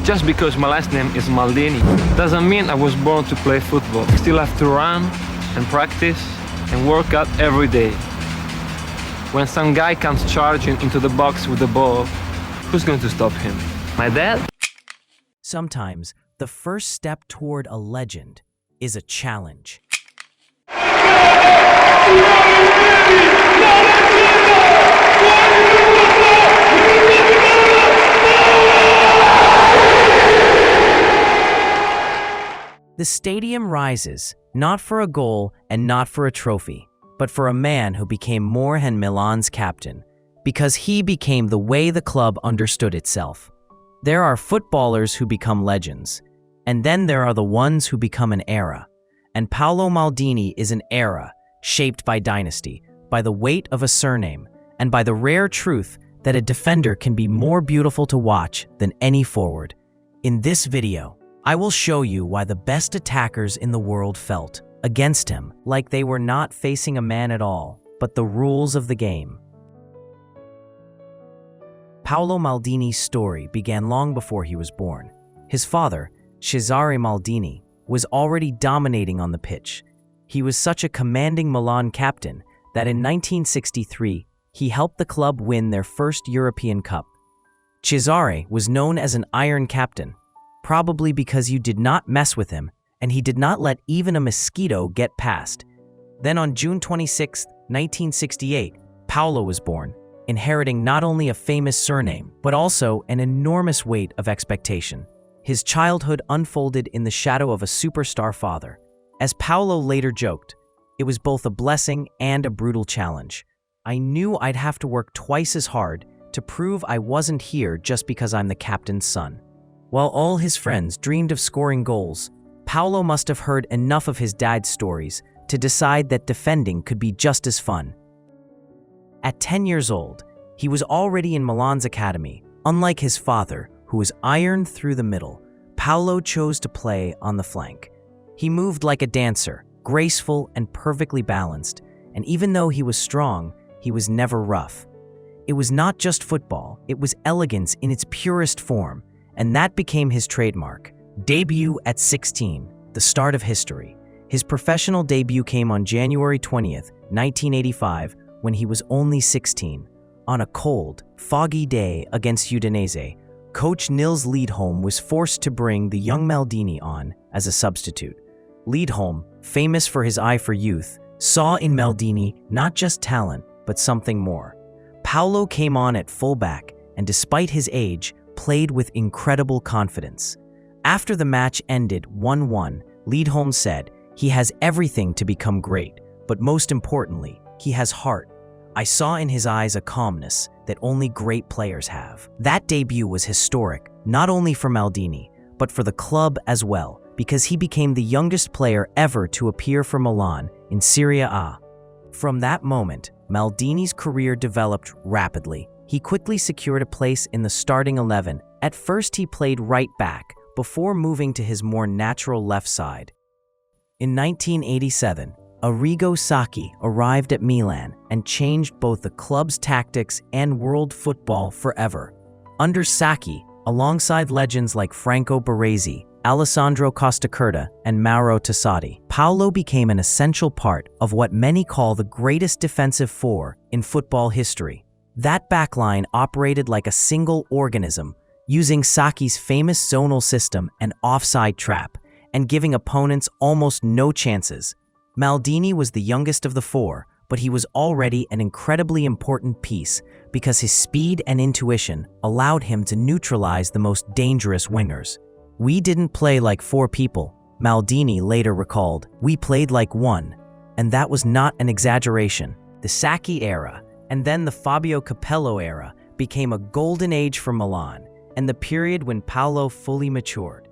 Just because my last name is Maldini doesn't mean I was born to play football. I still have to run and practice and work out every day. When some guy comes charging into the box with the ball, who's going to stop him? My dad? Sometimes, the first step toward a legend is a challenge. The stadium rises, not for a goal and not for a trophy, but for a man who became more than Milan's captain, because he became the way the club understood itself. There are footballers who become legends, and then there are the ones who become an era. And Paolo Maldini is an era shaped by dynasty, by the weight of a surname, and by the rare truth that a defender can be more beautiful to watch than any forward. In this video, I will show you why the best attackers in the world felt against him like they were not facing a man at all, but the rules of the game. Paolo Maldini's story began long before he was born. His father, Cesare Maldini, was already dominating on the pitch. He was such a commanding Milan captain that in 1963, he helped the club win their first European Cup. Cesare was known as an iron captain, probably because you did not mess with him, and he did not let even a mosquito get past. Then on June 26, 1968, Paolo was born, inheriting not only a famous surname, but also an enormous weight of expectation. His childhood unfolded in the shadow of a superstar father. As Paolo later joked, it was both a blessing and a brutal challenge. I knew I'd have to work twice as hard to prove I wasn't here just because I'm the captain's son. While all his friends dreamed of scoring goals, Paolo must have heard enough of his dad's stories to decide that defending could be just as fun. At 10 years old, he was already in Milan's academy. Unlike his father, who was ironed through the middle, Paolo chose to play on the flank. He moved like a dancer, graceful and perfectly balanced, and even though he was strong, he was never rough. It was not just football, it was elegance in its purest form, and that became his trademark. Debut at 16, the start of history. His professional debut came on January 20th, 1985, when he was only 16. On a cold, foggy day against Udinese, coach Nils Lidholm was forced to bring the young Maldini on as a substitute. Lidholm, famous for his eye for youth, saw in Maldini not just talent, but something more. Paolo came on at fullback, and despite his age, played with incredible confidence. After the match ended 1-1, Lidholm said, "He has everything to become great, but most importantly, he has heart. I saw in his eyes a calmness that only great players have." That debut was historic, not only for Maldini, but for the club as well, because he became the youngest player ever to appear for Milan in Serie A. From that moment, Maldini's career developed rapidly. He quickly secured a place in the starting 11. At first he played right back, before moving to his more natural left side. In 1987, Arrigo Sacchi arrived at Milan and changed both the club's tactics and world football forever. Under Sacchi, alongside legends like Franco Baresi, Alessandro Costacurta, and Mauro Tosatti, Paolo became an essential part of what many call the greatest defensive four in football history. That backline operated like a single organism, using Sacchi's famous zonal system and offside trap, and giving opponents almost no chances. Maldini was the youngest of the four, but he was already an incredibly important piece because his speed and intuition allowed him to neutralize the most dangerous wingers. "We didn't play like four people," Maldini later recalled. "We played like one," and that was not an exaggeration. The Sacchi era, and then the Fabio Capello era, became a golden age for Milan, and the period when Paolo fully matured.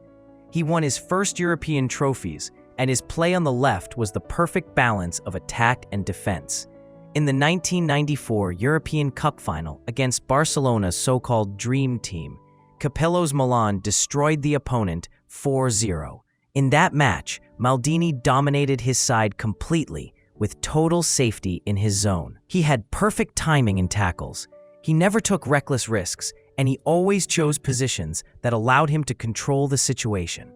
He won his first European trophies, and his play on the left was the perfect balance of attack and defense. In the 1994 European Cup final against Barcelona's so-called Dream Team, Capello's Milan destroyed the opponent 4-0. In that match, Maldini dominated his side completely, with total safety in his zone. He had perfect timing in tackles. He never took reckless risks, and he always chose positions that allowed him to control the situation.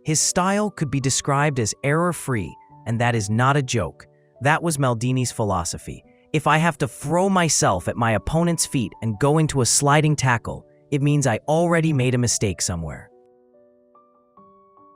His style could be described as error-free, and that is not a joke. That was Maldini's philosophy. If I have to throw myself at my opponent's feet and go into a sliding tackle, it means I already made a mistake somewhere.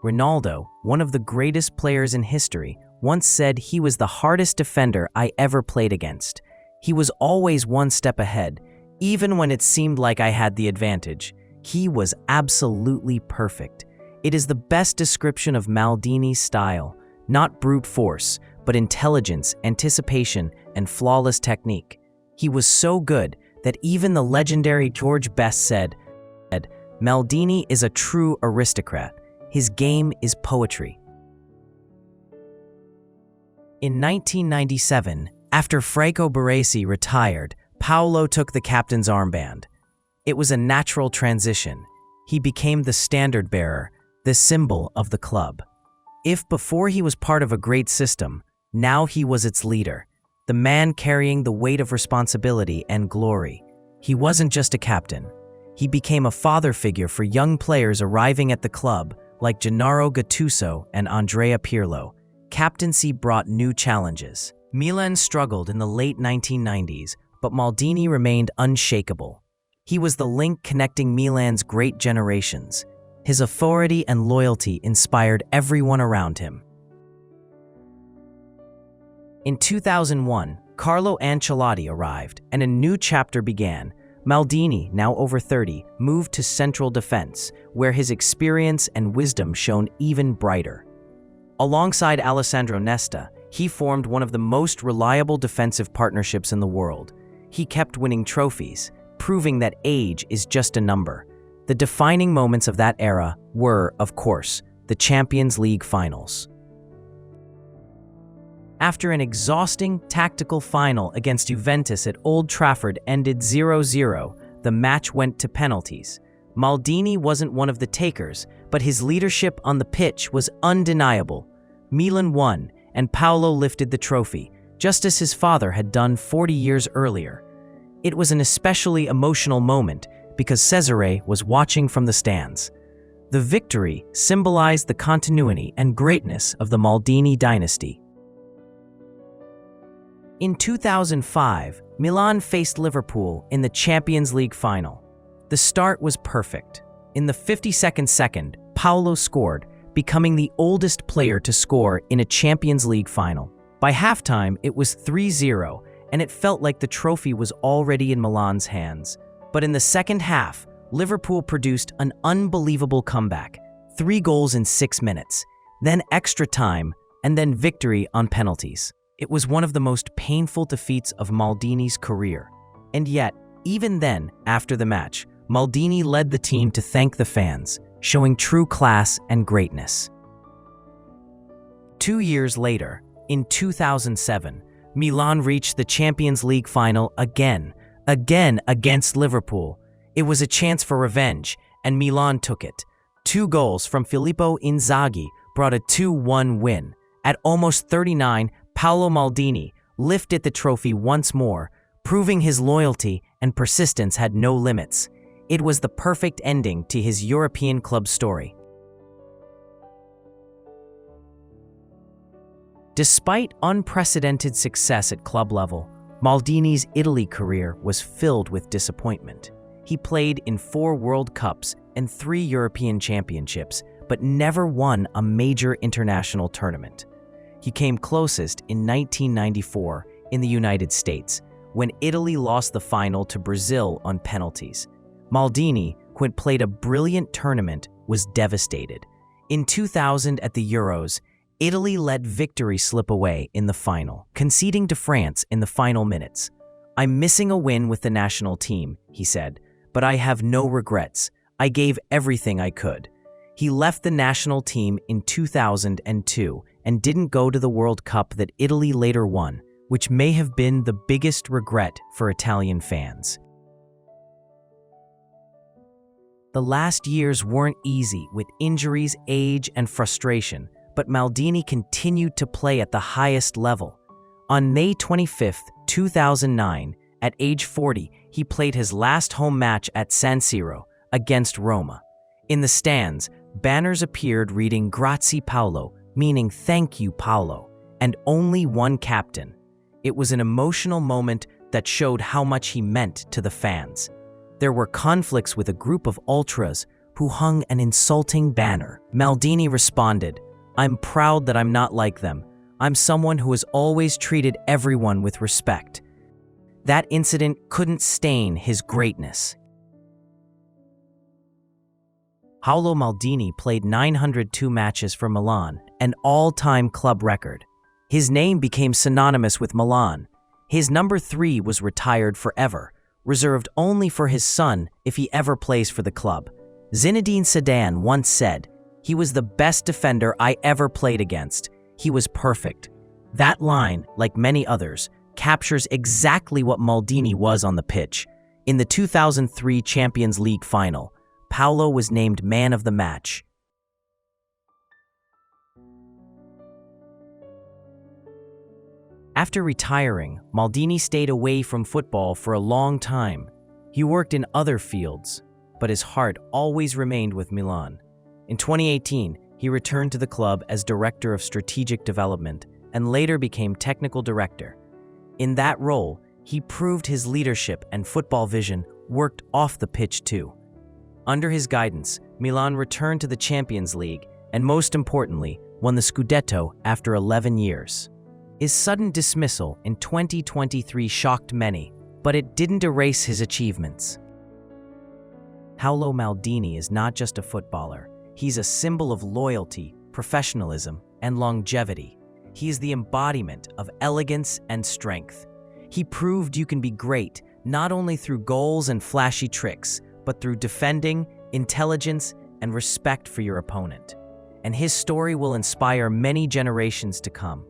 Ronaldo, one of the greatest players in history, once said he was the hardest defender I ever played against. He was always one step ahead, even when it seemed like I had the advantage. He was absolutely perfect. It is the best description of Maldini's style, not brute force, but intelligence, anticipation, and flawless technique. He was so good that even the legendary George Best said, "Maldini is a true aristocrat. His game is poetry." In 1997, after Franco Baresi retired, Paolo took the captain's armband. It was a natural transition. He became the standard bearer, the symbol of the club. If before he was part of a great system, now he was its leader, the man carrying the weight of responsibility and glory. He wasn't just a captain. He became a father figure for young players arriving at the club, like Gennaro Gattuso and Andrea Pirlo. Captaincy brought new challenges. Milan struggled in the late 1990s, but Maldini remained unshakable. He was the link connecting Milan's great generations. His authority and loyalty inspired everyone around him. In 2001, Carlo Ancelotti arrived, and a new chapter began. Maldini, now over 30, moved to central defense, where his experience and wisdom shone even brighter. Alongside Alessandro Nesta, he formed one of the most reliable defensive partnerships in the world. He kept winning trophies, proving that age is just a number. The defining moments of that era were, of course, the Champions League finals. After an exhausting tactical final against Juventus at Old Trafford ended 0-0, the match went to penalties. Maldini wasn't one of the takers, but his leadership on the pitch was undeniable. Milan won, and Paolo lifted the trophy, just as his father had done 40 years earlier. It was an especially emotional moment because Cesare was watching from the stands. The victory symbolized the continuity and greatness of the Maldini dynasty. In 2005, Milan faced Liverpool in the Champions League final. The start was perfect. In the 52nd second, Paolo scored, becoming the oldest player to score in a Champions League final. By halftime, it was 3-0, and it felt like the trophy was already in Milan's hands. But in the second half, Liverpool produced an unbelievable comeback. 3 goals in 6 minutes, then extra time, and then victory on penalties. It was one of the most painful defeats of Maldini's career. And yet, even then, after the match, Maldini led the team to thank the fans, showing true class and greatness. 2 years later, in 2007, Milan reached the Champions League final again against Liverpool. It was a chance for revenge, and Milan took it. 2 goals from Filippo Inzaghi brought a 2-1 win. At almost 39, Paolo Maldini lifted the trophy once more, proving his loyalty and persistence had no limits. It was the perfect ending to his European club story. Despite unprecedented success at club level, Maldini's Italy career was filled with disappointment. He played in 4 World Cups and 3 European Championships, but never won a major international tournament. He came closest in 1994 in the United States, when Italy lost the final to Brazil on penalties. Maldini, who had played a brilliant tournament, was devastated. In 2000 at the Euros, Italy let victory slip away in the final, conceding to France in the final minutes. "I'm missing a win with the national team," he said, "but I have no regrets. I gave everything I could." He left the national team in 2002 and didn't go to the World Cup that Italy later won, which may have been the biggest regret for Italian fans. The last years weren't easy with injuries, age, and frustration, but Maldini continued to play at the highest level. On May 25, 2009, at age 40, he played his last home match at San Siro against Roma. In the stands, banners appeared reading "Grazie Paolo," meaning "Thank you, Paolo," and "Only one captain." It was an emotional moment that showed how much he meant to the fans. There were conflicts with a group of ultras who hung an insulting banner. Maldini responded, "I'm proud that I'm not like them. I'm someone who has always treated everyone with respect." That incident couldn't stain his greatness. Paolo Maldini played 902 matches for Milan, an all-time club record. His name became synonymous with Milan. His number 3 was retired forever, reserved only for his son if he ever plays for the club. Zinedine Zidane once said, "He was the best defender I ever played against. He was perfect." That line, like many others, captures exactly what Maldini was on the pitch. In the 2003 Champions League final, Paolo was named man of the match. After retiring, Maldini stayed away from football for a long time. He worked in other fields, but his heart always remained with Milan. In 2018, he returned to the club as Director of Strategic Development and later became Technical Director. In that role, he proved his leadership and football vision worked off the pitch too. Under his guidance, Milan returned to the Champions League and, most importantly, won the Scudetto after 11 years. His sudden dismissal in 2023 shocked many, but it didn't erase his achievements. Paolo Maldini is not just a footballer. He's a symbol of loyalty, professionalism, and longevity. He is the embodiment of elegance and strength. He proved you can be great not only through goals and flashy tricks, but through defending, intelligence, and respect for your opponent. And his story will inspire many generations to come.